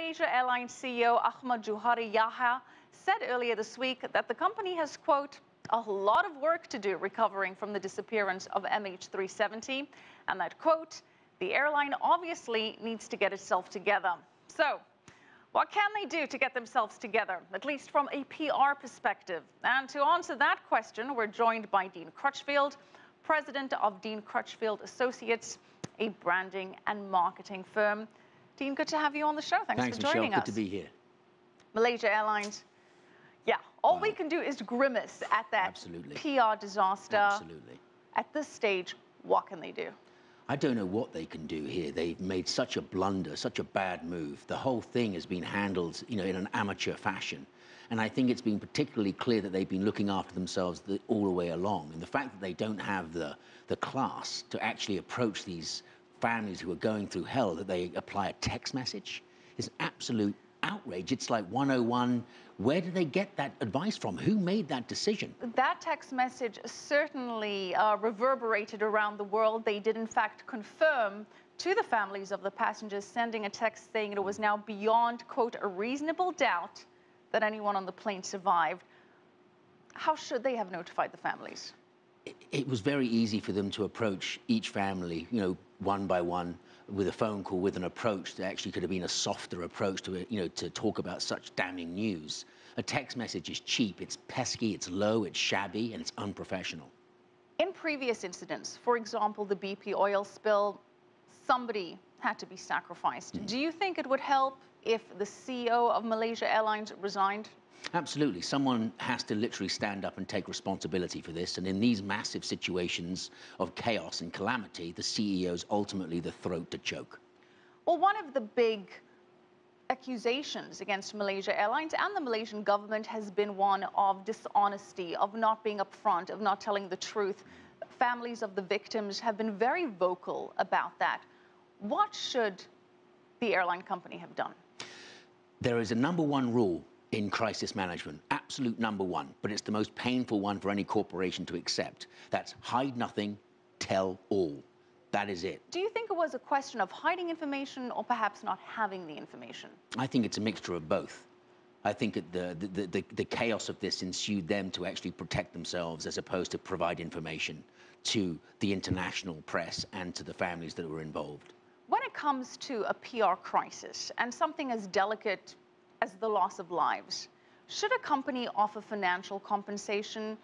Malaysia Airlines CEO Ahmad Jauhari Yahya said earlier this week that the company has, quote, a lot of work to do recovering from the disappearance of MH370, and that, quote, the airline obviously needs to get itself together. So, what can they do to get themselves together, at least from a PR perspective? And to answer that question, we're joined by Dean Crutchfield, president of Dean Crutchfield Associates, a branding and marketing firm. Dean, good to have you on the show. Thanks for joining Michelle. us. Good to be here. Malaysia Airlines. Yeah, all we can do is grimace at that PR disaster. Absolutely. At this stage, what can they do? I don't know what they can do here. They've made such a blunder, such a bad move. The whole thing has been handled, in an amateur fashion. And I think it's been particularly clear that they've been looking after themselves all the way along. And the fact that they don't have the class to actually approach these families who are going through hell, that they apply a text message, is absolute outrage. It's like 101. Where did they get that advice from? Who made that decision? That text message certainly reverberated around the world. They did, in fact, confirm to the families of the passengers, sending a text saying it was now beyond, quote, a reasonable doubt that anyone on the plane survived. How should they have notified the families? It was very easy for them to approach each family, one by one, with a phone call, with an approach that actually could have been a softer approach to it, to talk about such damning news. A text message is cheap, it's pesky, it's low, it's shabby, and it's unprofessional. In previous incidents, for example, the BP oil spill, somebody had to be sacrificed. Do you think it would help if the CEO of Malaysia Airlines resigned? Absolutely. Someone has to literally stand up and take responsibility for this. And in these massive situations of chaos and calamity, the CEO is ultimately the throat to choke. Well, one of the big accusations against Malaysia Airlines and the Malaysian government has been one of dishonesty, of not being upfront, of not telling the truth. Families of the victims have been very vocal about that. What should the airline company have done? There is a #1 rule in crisis management, absolute #1, but it's the most painful one for any corporation to accept. That's hide nothing, tell all. That is it. Do you think it was a question of hiding information or perhaps not having the information? I think it's a mixture of both. I think the chaos of this ensued them to actually protect themselves as opposed to provide information to the international press and to the families that were involved. When it comes to a PR crisis and something as delicate as the loss of lives, should a company offer financial compensation?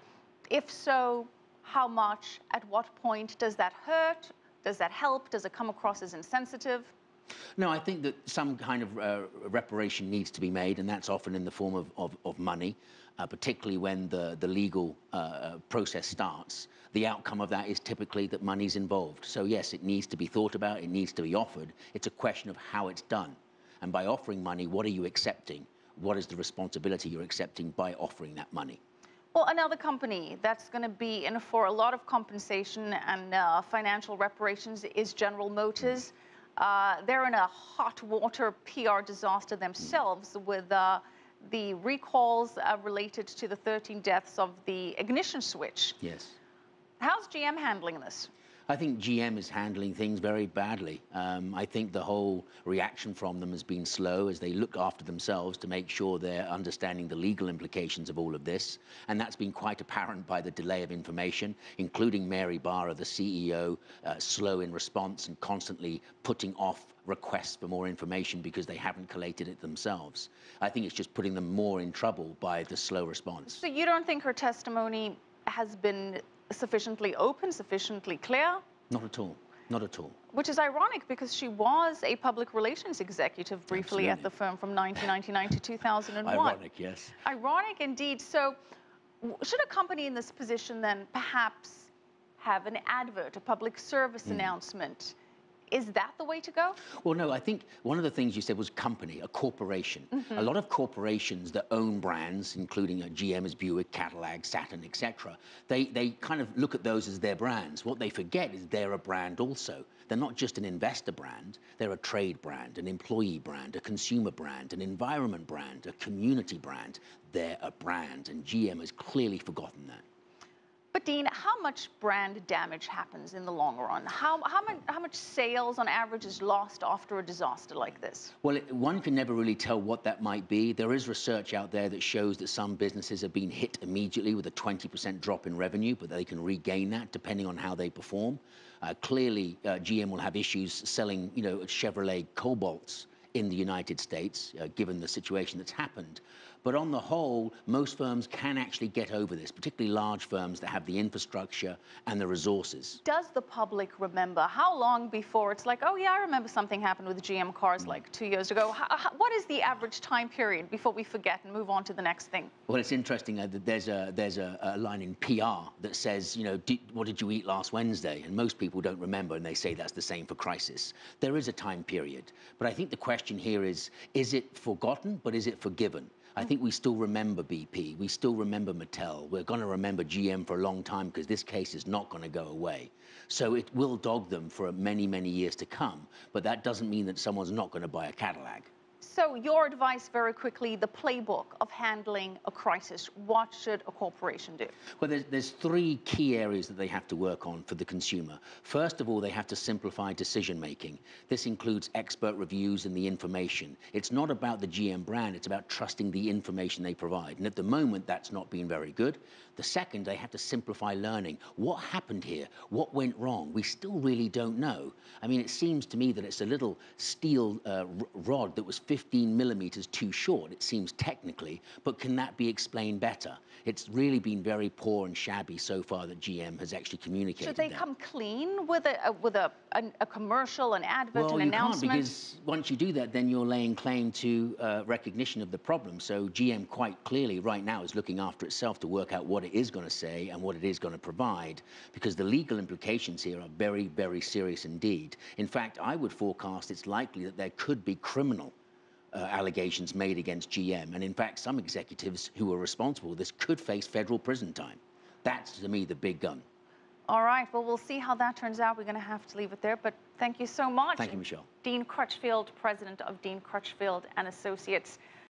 If so, how much? At what point? Does that hurt? Does that help? Does it come across as insensitive? No, I think that some kind of reparation needs to be made, and that's often in the form of money, particularly when the legal process starts. The outcome of that is typically that money's involved. So yes, it needs to be thought about, it needs to be offered. It's a question of how it's done. And by offering money, what are you accepting? What is the responsibility you're accepting by offering that money? Well, another company that's going to be in for a lot of compensation and financial reparations is General Motors. They're in a hot water PR disaster themselves with the recalls related to the 13 deaths of the ignition switch. Yes. How's GM handling this? I think GM is handling things very badly. I think the whole reaction from them has been slow as they look after themselves to make sure they're understanding the legal implications of all of this. And that's been quite apparent by the delay of information, including Mary Barra, the CEO, slow in response and constantly putting off requests for more information because they haven't collated it themselves. I think it's just putting them more in trouble by the slow response. So you don't think her testimony has been sufficiently open, sufficiently clear? Not at all. Not at all. Which is ironic because she was a public relations executive briefly at the firm from 1999 to 2001. Ironic, yes. Ironic indeed. So should a company in this position then perhaps have an advert, a public service announcement? Is that the way to go? Well, no, I think one of the things you said was company, a corporation. A lot of corporations that own brands, including GM, Buick, Cadillac, Saturn, etc., they kind of look at those as their brands. What they forget is they're a brand also. They're not just an investor brand. They're a trade brand, an employee brand, a consumer brand, an environment brand, a community brand. They're a brand, and GM has clearly forgotten that. But Dean, how much brand damage happens in the long run? How much sales on average is lost after a disaster like this? Well, one can never really tell what that might be. There is research out there that shows that some businesses have been hit immediately with a 20% drop in revenue, but they can regain that depending on how they perform. Clearly, GM will have issues selling, Chevrolet Cobalts in the United States, given the situation that's happened. But on the whole, most firms can actually get over this, particularly large firms that have the infrastructure and the resources. Does the public remember? How long before it's like, oh yeah, I remember something happened with GM cars like 2 years ago? What is the average time period before we forget and move on to the next thing? Well, it's interesting that there's a line in PR that says, what did you eat last Wednesday? And most people don't remember, and they say that's the same for crisis. There is a time period. But I think the question here is it forgotten, but is it forgiven? I think we still remember BP. We still remember Mattel. We're going to remember GM for a long time because this case is not going to go away. So it will dog them for many, many years to come. But that doesn't mean that someone's not going to buy a Cadillac. So your advice very quickly, the playbook of handling a crisis, what should a corporation do? Well, there's three key areas that they have to work on for the consumer. First of all, they have to simplify decision making. This includes expert reviews and the information. It's not about the GM brand, it's about trusting the information they provide. And at the moment, that's not been very good. The second, they have to simplify learning. What happened here? What went wrong? We still really don't know. I mean, it seems to me that it's a little steel rod that was 15 millimeters too short, it seems technically, but can that be explained better? It's really been very poor and shabby so far that GM has actually communicated Should they come clean with a commercial, an advert, an announcement? Well, you can't, because once you do that, then you're laying claim to recognition of the problem. So GM quite clearly right now is looking after itself to work out what it is going to say and what it is going to provide, because the legal implications here are very, very serious indeed. In fact, I would forecast it's likely that there could be criminal allegations made against GM. And in fact, some executives who are responsible for this could face federal prison time. That's, to me, the big gun. All right. Well, we'll see how that turns out. We're going to have to leave it there. But thank you so much. Thank you, Michelle. Dean Crutchfield, president of Dean Crutchfield Associates.